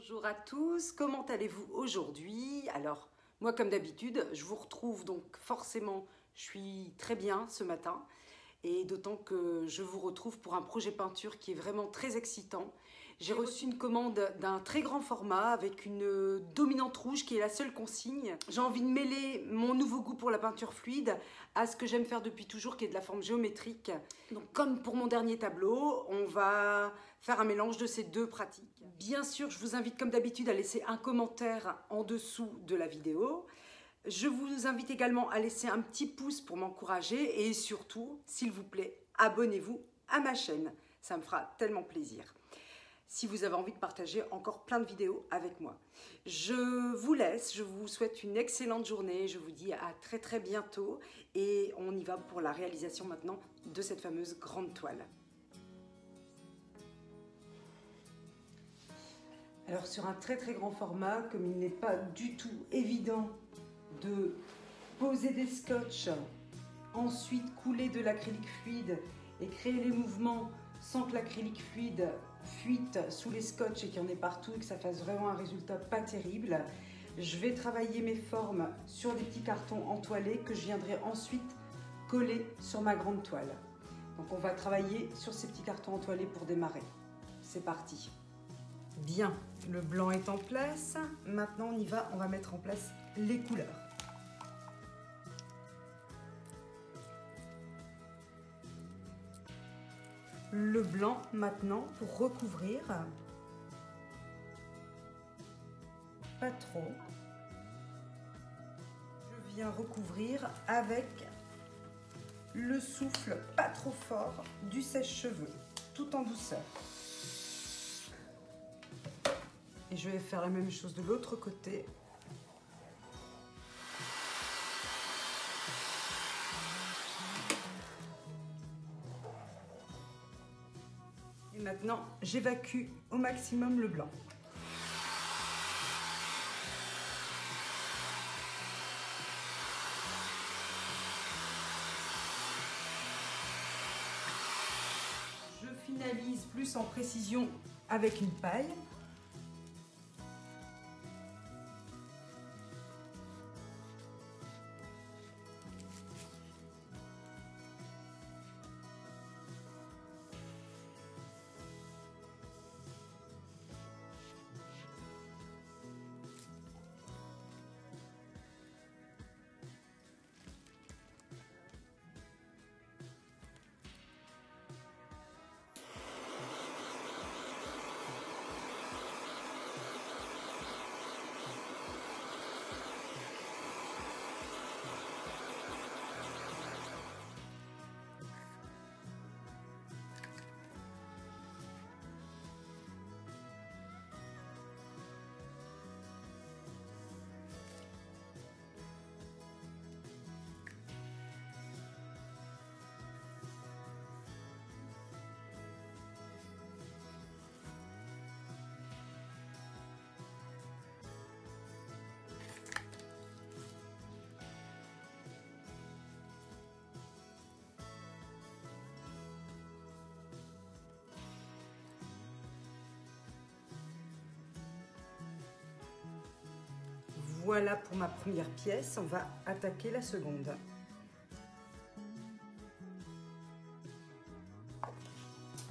Bonjour à tous, comment allez-vous aujourd'hui? Alors, moi comme d'habitude, je vous retrouve donc forcément, je suis très bien ce matin et d'autant que je vous retrouve pour un projet peinture qui est vraiment très excitant. J'ai reçu une commande d'un très grand format avec une dominante rouge qui est la seule consigne. J'ai envie de mêler mon nouveau goût pour la peinture fluide à ce que j'aime faire depuis toujours qui est de la forme géométrique. Donc comme pour mon dernier tableau, on va faire un mélange de ces deux pratiques. Bien sûr, je vous invite comme d'habitude à laisser un commentaire en dessous de la vidéo. Je vous invite également à laisser un petit pouce pour m'encourager et surtout, s'il vous plaît, abonnez-vous à ma chaîne. Ça me fera tellement plaisir. Si vous avez envie de partager encore plein de vidéos avec moi. Je vous laisse, je vous souhaite une excellente journée, je vous dis à très très bientôt et on y va pour la réalisation maintenant de cette fameuse grande toile. Alors sur un très très grand format, comme il n'est pas du tout évident de poser des scotch, ensuite couler de l'acrylique fluide et créer les mouvements sans que l'acrylique fluide fuite sous les scotch et qu'il y en ait partout et que ça fasse vraiment un résultat pas terrible. Je vais travailler mes formes sur des petits cartons entoilés que je viendrai ensuite coller sur ma grande toile. Donc on va travailler sur ces petits cartons entoilés pour démarrer. C'est parti. Bien, le blanc est en place. Maintenant on y va, on va mettre en place les couleurs. Le blanc maintenant pour recouvrir, pas trop. Je viens recouvrir avec le souffle pas trop fort du sèche-cheveux, tout en douceur. Et je vais faire la même chose de l'autre côté. Et maintenant, j'évacue au maximum le blanc. Je finalise plus en précision avec une paille. Voilà pour ma première pièce, on va attaquer la seconde.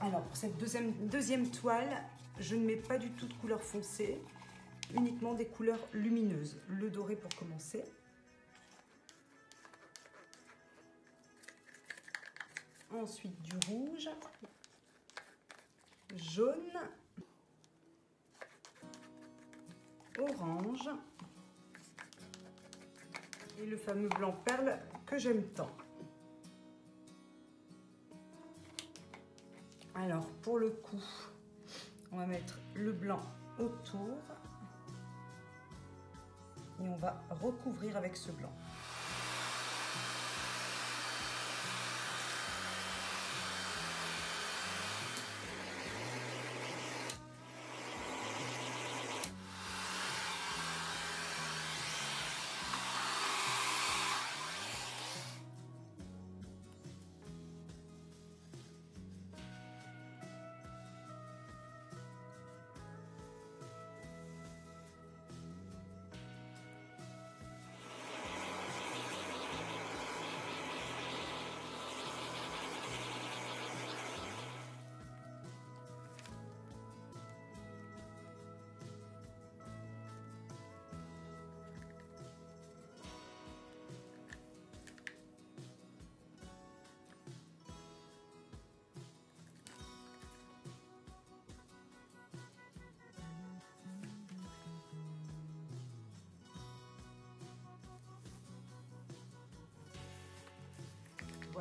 Alors pour cette deuxième toile, je ne mets pas du tout de couleur foncée, uniquement des couleurs lumineuses. Le doré pour commencer. Ensuite du rouge, jaune, orange. Et le fameux blanc perle que j'aime tant. Alors pour le coup, on va mettre le blanc autour et on va recouvrir avec ce blanc.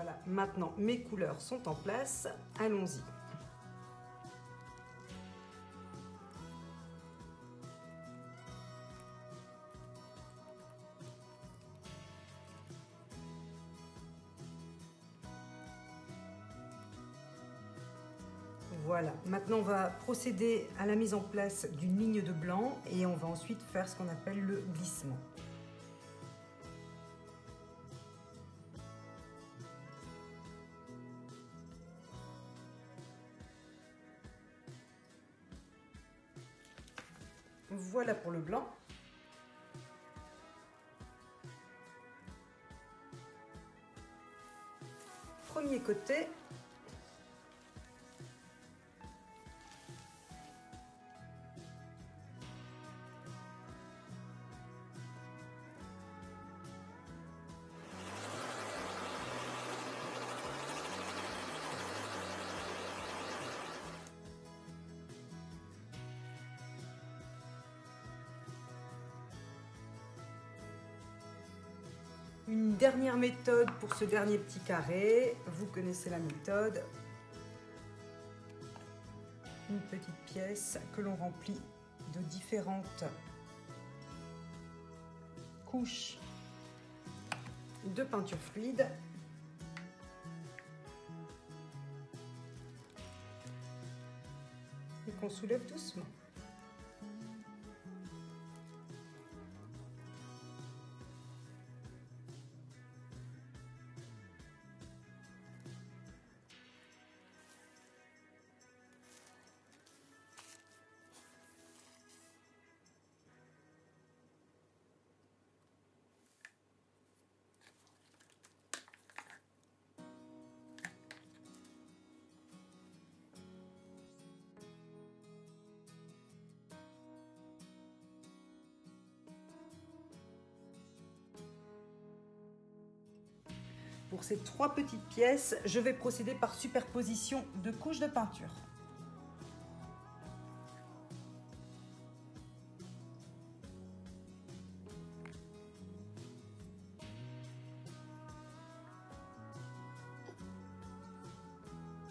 Voilà, maintenant mes couleurs sont en place, allons-y. Voilà, maintenant on va procéder à la mise en place d'une ligne de blanc et on va ensuite faire ce qu'on appelle le glissement. Voilà pour le blanc. Premier côté. Une dernière méthode pour ce dernier petit carré. Vous connaissez la méthode. Une petite pièce que l'on remplit de différentes couches de peinture fluide. Et qu'on soulève doucement. Pour ces 3 petites pièces, je vais procéder par superposition de couches de peinture.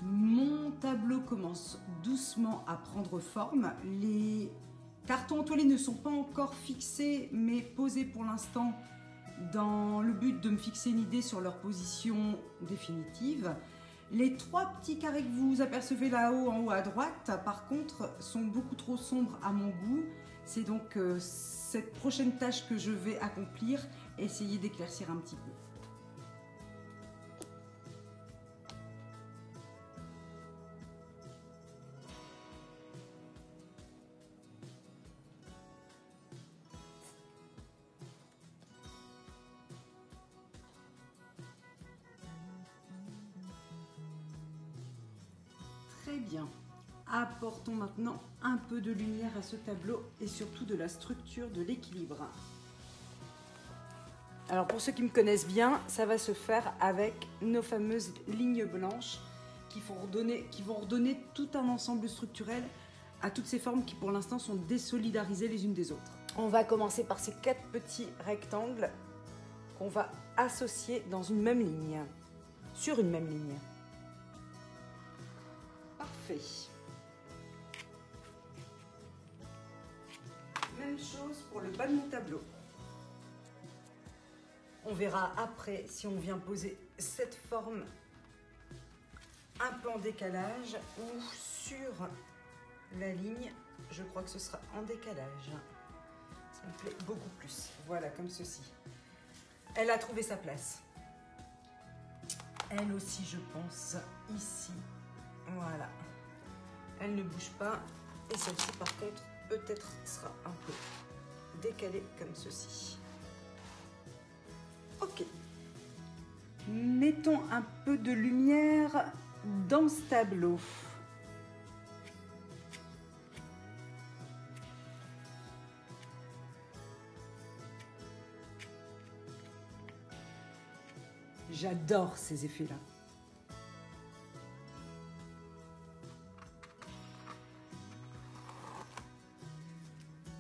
Mon tableau commence doucement à prendre forme. Les cartons entoilés ne sont pas encore fixés, mais posés pour l'instant dans le but de me fixer une idée sur leur position définitive. Les 3 petits carrés que vous apercevez là-haut, en haut à droite, par contre, sont beaucoup trop sombres à mon goût. C'est donc cette prochaine tâche que je vais accomplir, essayer d'éclaircir un petit peu. Très bien. Apportons maintenant un peu de lumière à ce tableau et surtout de la structure, de l'équilibre. Alors pour ceux qui me connaissent bien, ça va se faire avec nos fameuses lignes blanches qui vont redonner tout un ensemble structurel à toutes ces formes qui pour l'instant sont désolidarisées les unes des autres. On va commencer par ces 4 petits rectangles qu'on va associer dans une même ligne, sur une même ligne. Parfait. Même chose pour le bas de mon tableau. On verra après si on vient poser cette forme un peu en décalage ou sur la ligne. Je crois que ce sera en décalage. Ça me plaît beaucoup plus. Voilà, comme ceci. Elle a trouvé sa place. Elle aussi, je pense, ici. Voilà. Elle ne bouge pas. Et celle-ci, par contre, peut-être sera un peu décalée comme ceci. Ok. Mettons un peu de lumière dans ce tableau. J'adore ces effets-là.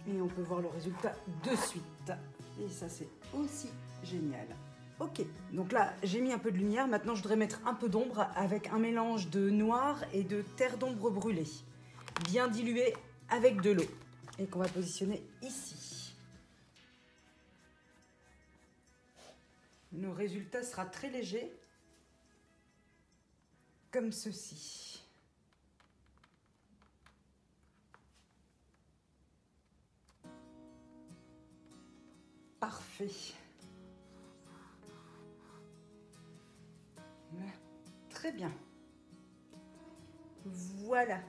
Et on peut voir le résultat de suite. Et ça, c'est aussi génial. Ok, donc là j'ai mis un peu de lumière, maintenant je voudrais mettre un peu d'ombre avec un mélange de noir et de terre d'ombre brûlée, bien dilué avec de l'eau et qu'on va positionner ici. Le résultat sera très léger, comme ceci. Parfait. Très bien. Voilà.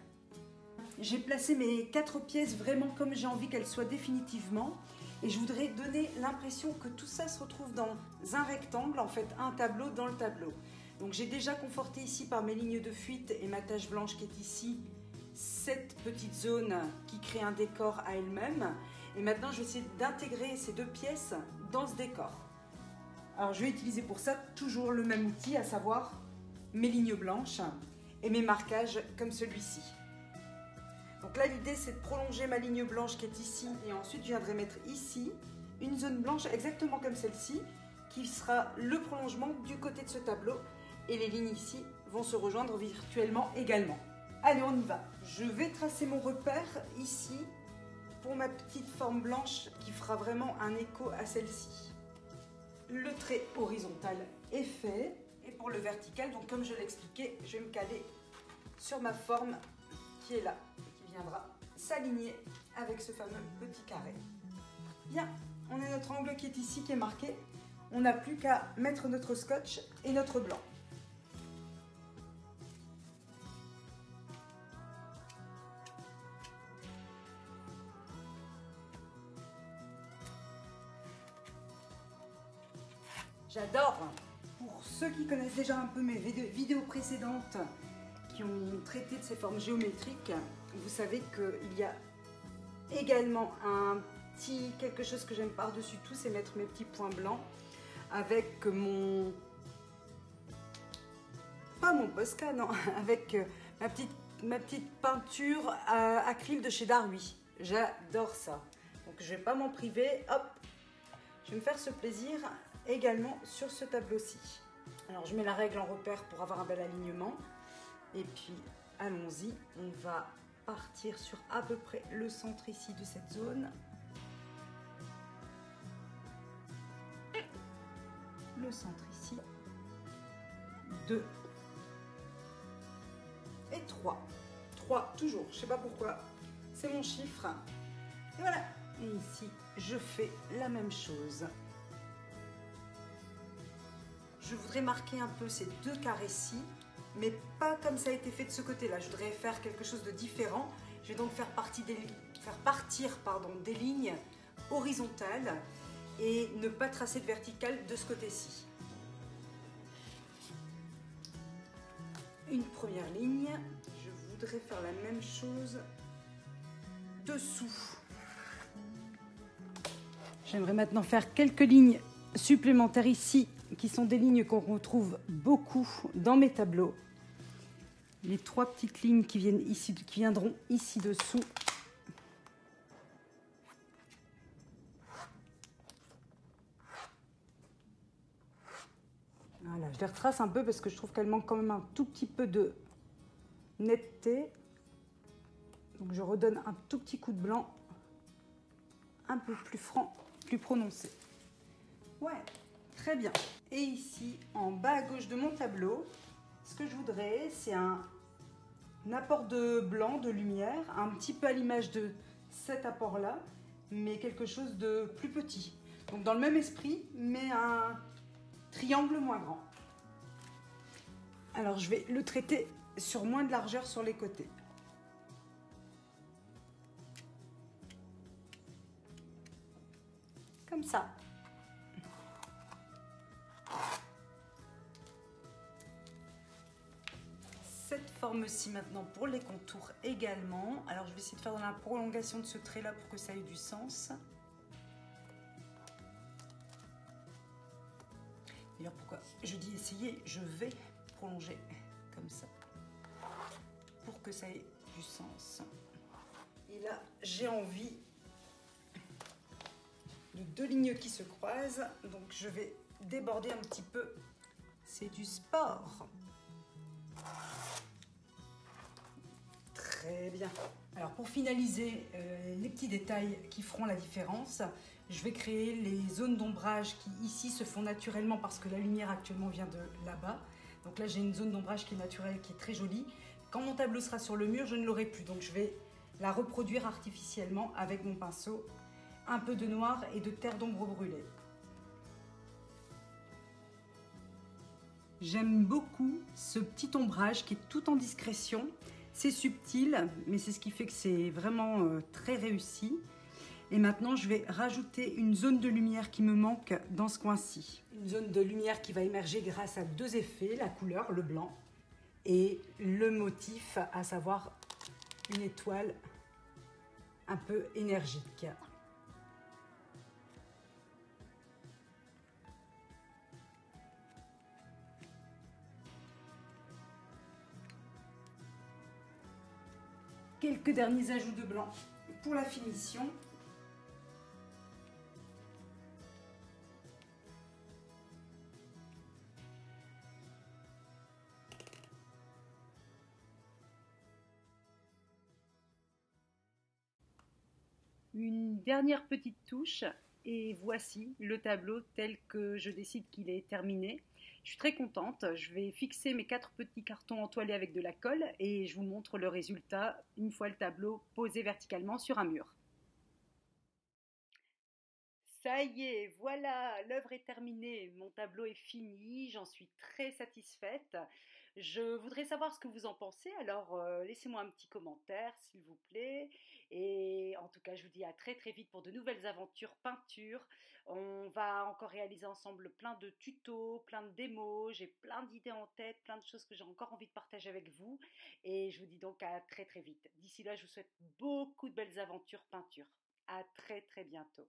J'ai placé mes 4 pièces vraiment comme j'ai envie qu'elles soient définitivement. Et je voudrais donner l'impression que tout ça se retrouve dans un rectangle, en fait un tableau dans le tableau. Donc j'ai déjà conforté ici par mes lignes de fuite et ma tache blanche qui est ici, cette petite zone qui crée un décor à elle-même. Et maintenant je vais essayer d'intégrer ces 2 pièces dans ce décor. Alors je vais utiliser pour ça toujours le même outil, à savoir mes lignes blanches et mes marquages comme celui-ci. Donc là l'idée c'est de prolonger ma ligne blanche qui est ici et ensuite je viendrai mettre ici une zone blanche exactement comme celle-ci qui sera le prolongement du côté de ce tableau et les lignes ici vont se rejoindre virtuellement également. Allez, on y va. Je vais tracer mon repère ici pour ma petite forme blanche qui fera vraiment un écho à celle-ci. Le trait horizontal est fait. Et pour le vertical, donc comme je l'expliquais, je vais me caler sur ma forme qui est là et qui viendra s'aligner avec ce fameux petit carré. Bien, on a notre angle qui est ici, qui est marqué. On n'a plus qu'à mettre notre scotch et notre blanc. J'adore. Pour ceux qui connaissent déjà un peu mes vidéos précédentes qui ont traité de ces formes géométriques, vous savez qu'il y a également un petit quelque chose que j'aime par-dessus tout, c'est mettre mes petits points blancs avec mon... pas mon Posca, non, avec ma petite peinture acryl de chez Darui. J'adore ça. Donc je ne vais pas m'en priver. Hop, je vais me faire ce plaisir également sur ce tableau-ci. Alors je mets la règle en repère pour avoir un bel alignement. Et puis allons-y, on va partir sur à peu près le centre ici de cette zone. Le centre ici. 2 et 3. 3 toujours, je ne sais pas pourquoi. C'est mon chiffre. Et voilà. Et ici, je fais la même chose. Je voudrais marquer un peu ces 2 carrés-ci, mais pas comme ça a été fait de ce côté-là. Je voudrais faire quelque chose de différent. Je vais donc faire partir des lignes horizontales et ne pas tracer de verticale de ce côté-ci. Une première ligne. Je voudrais faire la même chose dessous. J'aimerais maintenant faire quelques lignes supplémentaires ici, qui sont des lignes qu'on retrouve beaucoup dans mes tableaux. Les 3 petites lignes qui viendront ici dessous. Voilà, je les retrace un peu parce que je trouve qu'elles manquent quand même un tout petit peu de netteté. Donc je redonne un tout petit coup de blanc, un peu plus franc, plus prononcé. Ouais, très bien. Et ici, en bas à gauche de mon tableau, ce que je voudrais, c'est un apport de blanc, de lumière, un petit peu à l'image de cet apport-là, mais quelque chose de plus petit. Donc dans le même esprit, mais un triangle moins grand. Alors je vais le traiter sur moins de largeur sur les côtés. Comme ça. Cette forme-ci maintenant pour les contours également. Alors je vais essayer de faire dans la prolongation de ce trait-là pour que ça ait du sens. D'ailleurs pourquoi je dis essayer, je vais prolonger comme ça pour que ça ait du sens. Et là j'ai envie de 2 lignes qui se croisent, donc je vais déborder un petit peu. C'est du sport. Très bien. Alors pour finaliser les petits détails qui feront la différence, je vais créer les zones d'ombrage qui ici se font naturellement parce que la lumière actuellement vient de là-bas. Donc là j'ai une zone d'ombrage qui est naturelle, qui est très jolie. Quand mon tableau sera sur le mur, je ne l'aurai plus. Donc je vais la reproduire artificiellement avec mon pinceau. Un peu de noir et de terre d'ombre brûlée. J'aime beaucoup ce petit ombrage qui est tout en discrétion. C'est subtil, mais c'est ce qui fait que c'est vraiment très réussi. Et maintenant, je vais rajouter une zone de lumière qui me manque dans ce coin-ci. Une zone de lumière qui va émerger grâce à deux effets, la couleur, le blanc, et le motif, à savoir une étoile un peu énergique. Quelques derniers ajouts de blanc pour la finition. Une dernière petite touche et voici le tableau tel que je décide qu'il est terminé. Je suis très contente, je vais fixer mes 4 petits cartons entoilés avec de la colle et je vous montre le résultat une fois le tableau posé verticalement sur un mur. Ça y est, voilà, l'œuvre est terminée, mon tableau est fini, j'en suis très satisfaite. Je voudrais savoir ce que vous en pensez, alors laissez-moi un petit commentaire s'il vous plaît. Et en tout cas, je vous dis à très très vite pour de nouvelles aventures peinture. On va encore réaliser ensemble plein de tutos, plein de démos, j'ai plein d'idées en tête, plein de choses que j'ai encore envie de partager avec vous. Et je vous dis donc à très très vite. D'ici là, je vous souhaite beaucoup de belles aventures peinture. À très très bientôt.